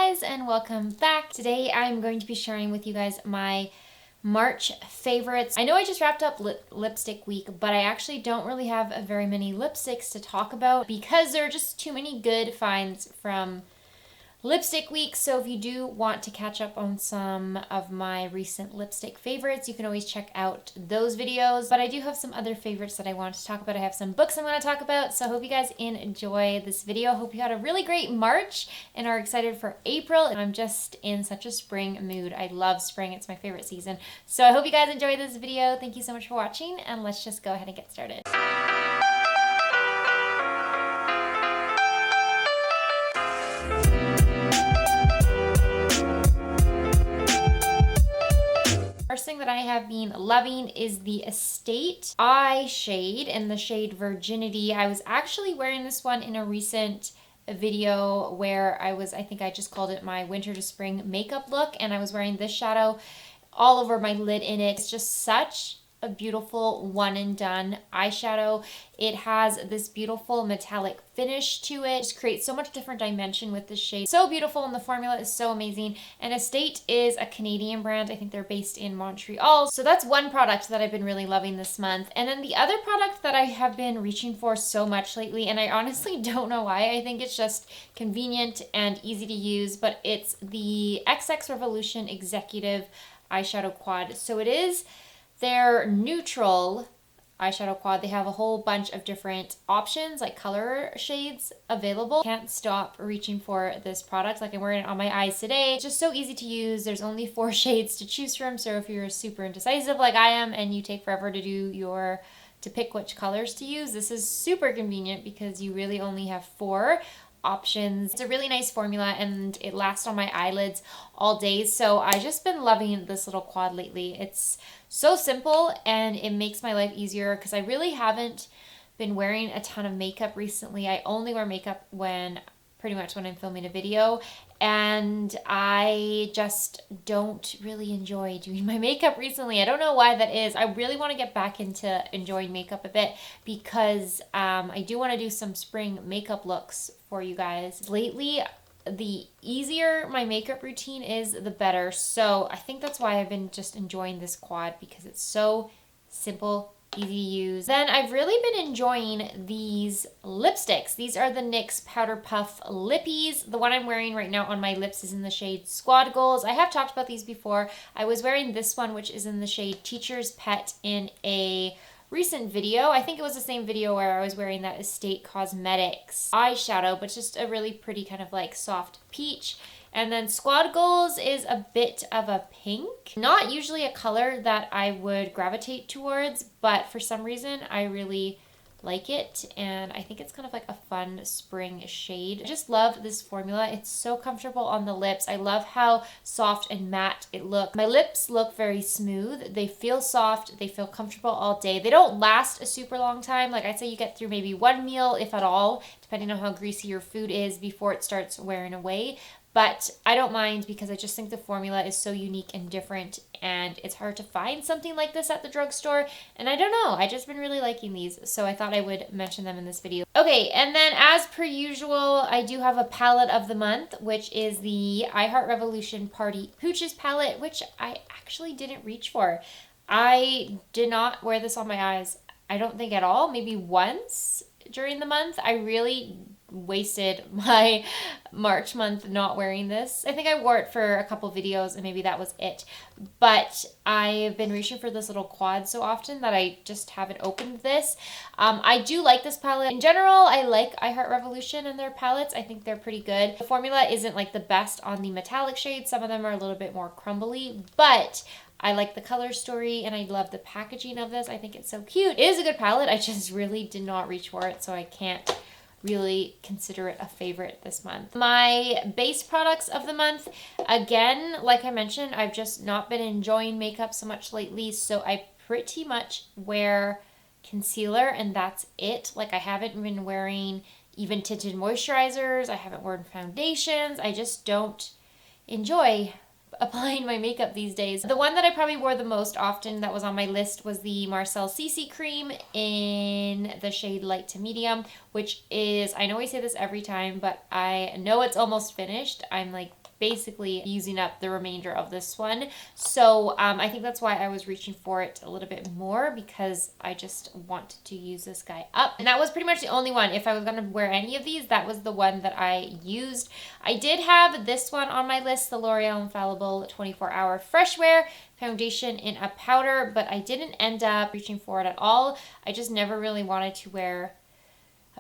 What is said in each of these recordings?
guys and welcome back. Today I'm going to be sharing with you guys my March favorites. I know I just wrapped up lipstick week, but I actually don't really have very many lipsticks to talk about because there are just too many good finds from lipstick week. So if you do want to catch up on some of my recent lipstick favorites, you can always check out those videos. But I do have some other favorites that I want to talk about. I have some books I want to talk about. So I hope you guys enjoy this video. Hope you had a really great March and are excited for April. And I'm just in such a spring mood. I love spring. It's my favorite season. So I hope you guys enjoy this video. Thank you so much for watching, and let's just go ahead and get started. First thing that I have been loving is the Estate Eye shade in the shade Virginity. I was actually wearing this one in a recent video where I think I just called it my winter to spring makeup look, and I was wearing this shadow all over my lid in it. It's just such a beautiful one and done eyeshadow. It has this beautiful metallic finish to it. It just creates so much different dimension with this shade. So beautiful, and the formula is so amazing. And Estate is a Canadian brand. I think they're based in Montreal. So that's one product that I've been really loving this month. And then the other product that I have been reaching for so much lately, and I honestly don't know why, I think it's just convenient and easy to use, but it's the XX Revolution Executive Eyeshadow Quad. So it is their neutral eyeshadow quad. They have a whole bunch of different options, like color shades available. Can't stop reaching for this product. Like, I'm wearing it on my eyes today. It's just so easy to use. There's only 4 shades to choose from. So if you're super indecisive like I am and you take forever to pick which colors to use, this is super convenient because you really only have 4 options. It's a really nice formula and it lasts on my eyelids all day. So I just been loving this little quad lately. It's so simple and it makes my life easier because I really haven't been wearing a ton of makeup recently. I only wear makeup pretty much when I'm filming a video, and I just don't really enjoy doing my makeup recently. I don't know why that is. I really want to get back into enjoying makeup a bit because I do want to do some spring makeup looks for you guys. Lately, the easier my makeup routine is, the better. So I think that's why I've been just enjoying this quad, because it's so simple, easy to use. Then I've really been enjoying these lipsticks. These are the NYX Powder Puff Lippies. The one I'm wearing right now on my lips is in the shade Squad Goals. I have talked about these before. I was wearing this one, which is in the shade Teacher's Pet, in a recent video. I think it was the same video where I was wearing that Estate Cosmetics eyeshadow, but just a really pretty kind of like soft peach. And then Squad Goals is a bit of a pink. Not usually a color that I would gravitate towards, but for some reason I really like it, and I think it's kind of like a fun spring shade. I just love this formula. It's so comfortable on the lips. I love how soft and matte it looks. My lips look very smooth. They feel soft. They feel comfortable all day. They don't last a super long time. Like, I'd say you get through maybe 1 meal, if at all, depending on how greasy your food is, before it starts wearing away. But I don't mind because I just think the formula is so unique and different, and it's hard to find something like this at the drugstore. And I don't know, I just been really liking these, so I thought I would mention them in this video. Okay, and then as per usual, I do have a palette of the month, which is the I Heart Revolution Party Pooches palette, which I actually didn't reach for. I did not wear this on my eyes, I don't think at all, maybe once during the month. I really wasted my March month not wearing this. I think I wore it for a couple videos and maybe that was it. But I've been reaching for this little quad so often that I just haven't opened this. I do like this palette. In general, I like I Heart Revolution and their palettes. I think they're pretty good. The formula isn't like the best on the metallic shades. Some of them are a little bit more crumbly, but I like the color story and I love the packaging of this. I think it's so cute. It is a good palette. I just really did not reach for it, so I can't really consider it a favorite this month. My base products of the month, again, like I mentioned, I've just not been enjoying makeup so much lately, so I pretty much wear concealer and that's it. Like, I haven't been wearing even tinted moisturizers. I haven't worn foundations. I just don't enjoy applying my makeup these days. The one that I probably wore the most often that was on my list was the Marcelle CC cream in the shade Light to Medium, which is, I know I say this every time, but I know it's almost finished. I'm like basically using up the remainder of this one. So I think that's why I was reaching for it a little bit more, because I just want to use this guy up. And that was pretty much the only one. If I was going to wear any of these, that was the one that I used. I did have this one on my list, the L'Oreal Infallible 24-Hour Fresh Wear Foundation in a powder, but I didn't end up reaching for it at all. I just never really wanted to wear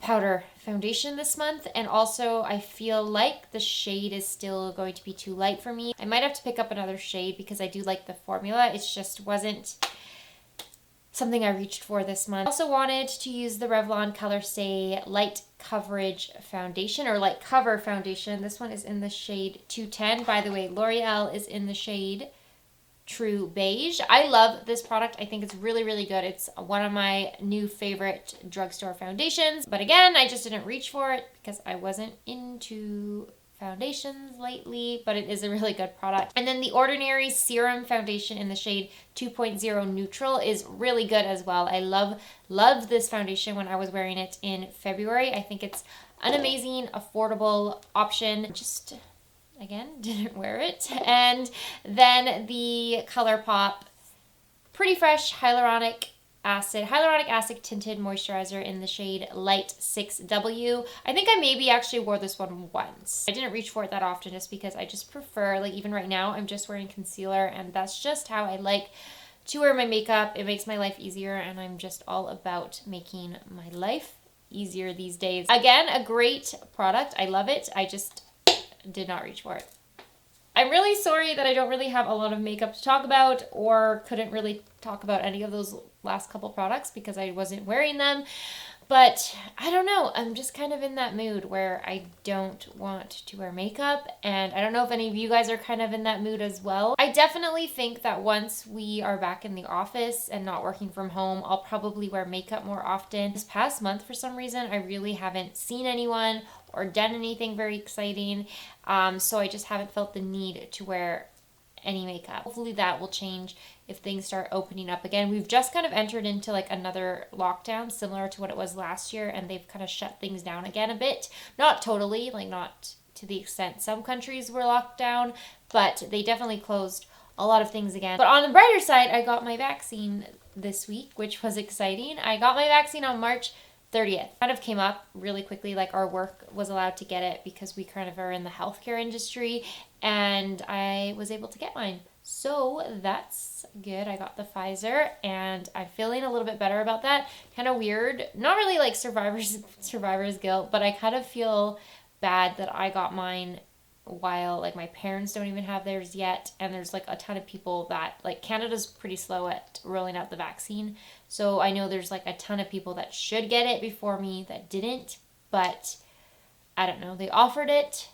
powder foundation this month, and also I feel like the shade is still going to be too light for me. I might have to pick up another shade because I do like the formula. It just wasn't something I reached for this month. I also wanted to use the Revlon ColorStay Light Coverage Foundation, or Light Cover Foundation. This one is in the shade 210. By the way, L'Oreal is in the shade True Beige. I love this product. I think it's really, really good. It's one of my new favorite drugstore foundations. But again, I just didn't reach for it because I wasn't into foundations lately, but it is a really good product. And then the Ordinary Serum Foundation in the shade 2.0 Neutral is really good as well. I loved this foundation when I was wearing it in February. I think it's an amazing, affordable option. Just again, didn't wear it. And then the Colourpop Pretty Fresh Hyaluronic Acid Tinted Moisturizer in the shade Light 6W. I think I maybe actually wore this one once. I didn't reach for it that often just because I just prefer, like even right now, I'm just wearing concealer, and that's just how I like to wear my makeup. It makes my life easier, and I'm just all about making my life easier these days. Again, a great product. I love it. I just did not reach for it. I'm really sorry that I don't really have a lot of makeup to talk about, or couldn't really talk about any of those last couple products because I wasn't wearing them. But I don't know, I'm just kind of in that mood where I don't want to wear makeup, and I don't know if any of you guys are kind of in that mood as well. I definitely think that once we are back in the office and not working from home, I'll probably wear makeup more often. This past month, for some reason, I really haven't seen anyone or done anything very exciting, so I just haven't felt the need to wear any makeup. Hopefully that will change if things start opening up again. We've just kind of entered into like another lockdown similar to what it was last year, and they've kind of shut things down again a bit. Not totally, like not to the extent some countries were locked down, but they definitely closed a lot of things again. But on the brighter side, I got my vaccine this week, which was exciting. I got my vaccine on March 30th. Kind of came up really quickly, like our work was allowed to get it because we kind of are in the healthcare industry, and I was able to get mine. So that's good. I got the Pfizer, and I'm feeling a little bit better about that. Kind of weird. Not really like survivor's guilt, but I kind of feel bad that I got mine while like my parents don't even have theirs yet, and there's like a ton of people that, like, Canada's pretty slow at rolling out the vaccine, so I know there's like a ton of people that should get it before me that didn't, but I don't know, they offered it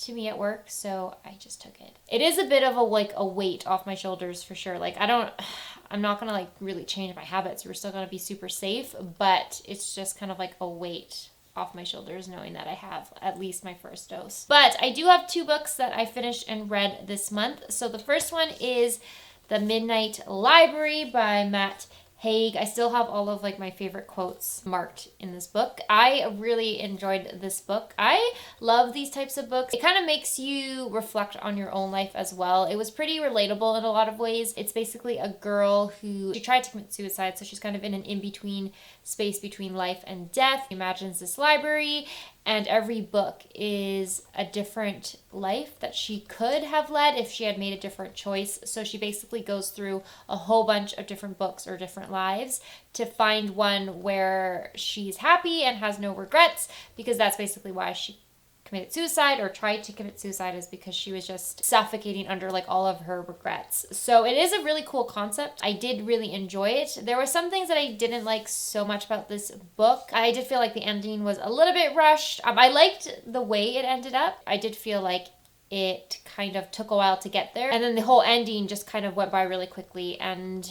to me at work, so I just took it. It is a bit of a weight off my shoulders for sure. Like I'm not gonna like really change my habits. We're still gonna be super safe, but it's just kind of like a weight off my shoulders knowing that I have at least my first dose. But I do have 2 books that I finished and read this month. So the first one is The Midnight Library by Matt Haig. I still have all of like my favorite quotes marked in this book. I really enjoyed this book. I love these types of books. It kind of makes you reflect on your own life as well. It was pretty relatable in a lot of ways. It's basically a girl who, she tried to commit suicide, so she's kind of in an in-between space between life and death. She imagines this library, and every book is a different life that she could have led if she had made a different choice. So she basically goes through a whole bunch of different books or different lives to find one where she's happy and has no regrets, because that's basically why she committed suicide or tried to commit suicide, is because she was just suffocating under like all of her regrets. So it is a really cool concept. I did really enjoy it. There were some things that I didn't like so much about this book. I did feel like the ending was a little bit rushed. I liked the way it ended up. I did feel like it kind of took a while to get there, and then the whole ending just kind of went by really quickly, and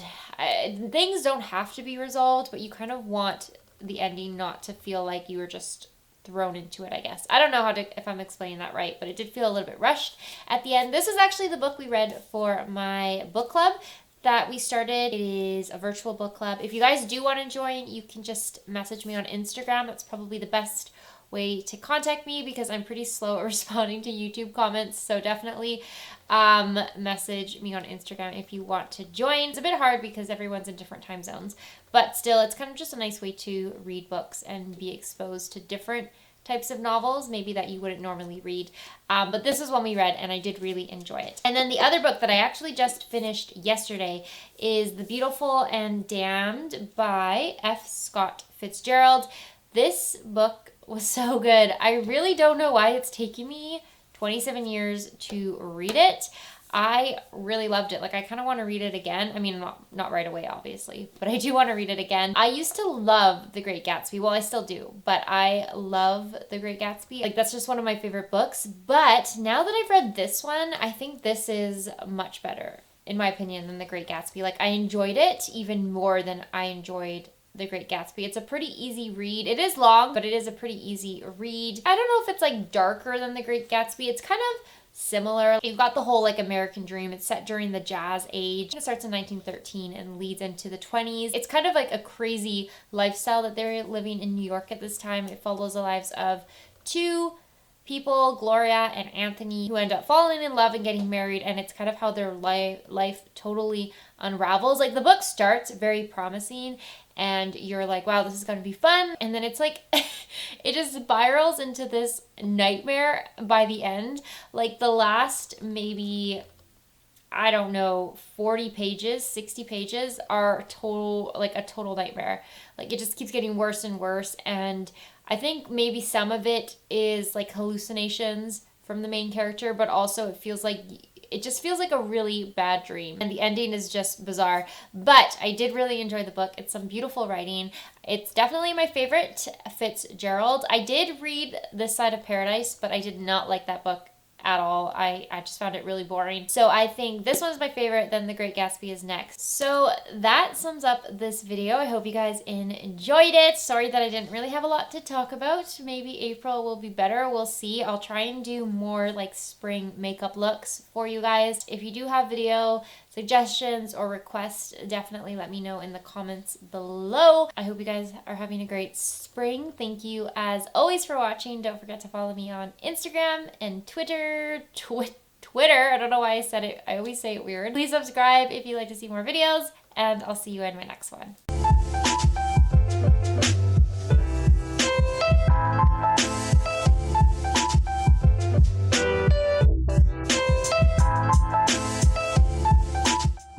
things don't have to be resolved, but you kind of want the ending not to feel like you were just thrown into it, I guess. I don't know if I'm explaining that right, but it did feel a little bit rushed at the end. This is actually the book we read for my book club that we started. It is a virtual book club. If you guys do want to join, you can just message me on Instagram. That's probably the best way to contact me because I'm pretty slow at responding to YouTube comments. So definitely message me on Instagram if you want to join. It's a bit hard because everyone's in different time zones, but still it's kind of just a nice way to read books and be exposed to different types of novels maybe that you wouldn't normally read, but this is one we read and I did really enjoy it. And then the other book that I actually just finished yesterday is The Beautiful and Damned by F. Scott Fitzgerald. This book was so good. I really don't know why it's taken me 27 years to read it. I really loved it. Like, I kind of want to read it again. I mean, not right away, obviously, but I do want to read it again. I used to love The Great Gatsby. Well, I still do, but I love The Great Gatsby. Like, that's just one of my favorite books. But now that I've read this one, I think this is much better, in my opinion, than The Great Gatsby. Like, I enjoyed it even more than I enjoyed The Great Gatsby. It's a pretty easy read. It is long, but it is a pretty easy read. I don't know if it's like darker than The Great Gatsby. It's kind of similar. You've got the whole like American dream. It's set during the Jazz age. It starts in 1913 and leads into the 20s. It's kind of like a crazy lifestyle that they're living in New York at this time. It follows the lives of two people, Gloria and Anthony, who end up falling in love and getting married, and it's kind of how their life totally unravels. Like, the book starts very promising and you're like, wow, this is going to be fun, and then it's like it just spirals into this nightmare by the end. Like, the last maybe, I don't know, 40 pages, 60 pages are a total nightmare. Like, it just keeps getting worse and worse, and I think maybe some of it is like hallucinations from the main character, but also it just feels like a really bad dream. And the ending is just bizarre. But I did really enjoy the book. It's some beautiful writing. It's definitely my favorite Fitzgerald. I did read This Side of Paradise, but I did not like that book at all. I just found it really boring. So I think this one's my favorite, then The Great Gatsby is next. So that sums up this video. I hope you guys enjoyed it. Sorry that I didn't really have a lot to talk about. Maybe April will be better. We'll see. I'll try and do more like spring makeup looks for you guys. If you do have video suggestions or requests, definitely let me know in the comments below. I hope you guys are having a great spring. Thank you as always for watching. Don't forget to follow me on Instagram and Twitter. I don't know why I said it. I always say it weird. Please subscribe if you'd like to see more videos, and I'll see you in my next one.